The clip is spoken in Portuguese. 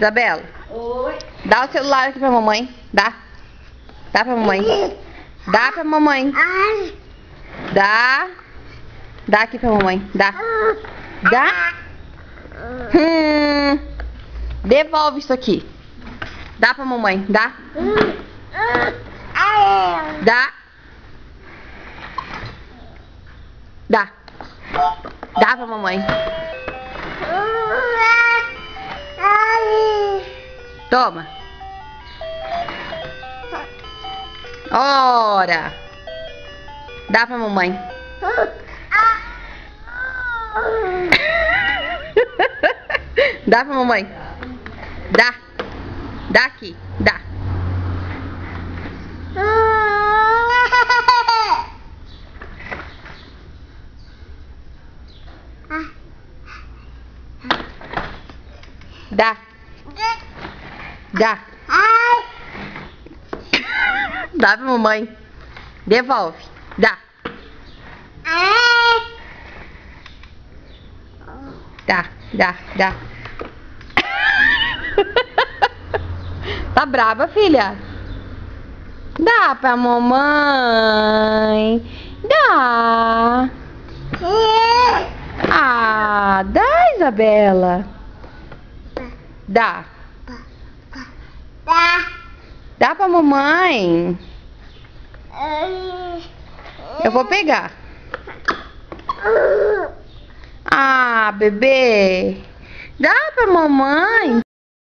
Isabela, Oi. dá o celular aqui pra mamãe. Dá. Dá pra mamãe. Dá pra mamãe. Dá. Dá aqui pra mamãe. Dá. Dá. Devolve isso aqui. Dá pra mamãe. Dá. Dá. Dá. Dá pra mamãe. Toma. Ora. Dá pra mamãe. Dá pra mamãe. Dá. Dá aqui. Dá. Dá. Dá. Dá pra mamãe. Devolve. Dá. Dá, dá, dá. Tá brava, filha? Dá pra mamãe. Dá. Ah, dá, Isabela. Dá. Dá pra mamãe. Eu vou pegar. Ah, bebê. Dá pra mamãe.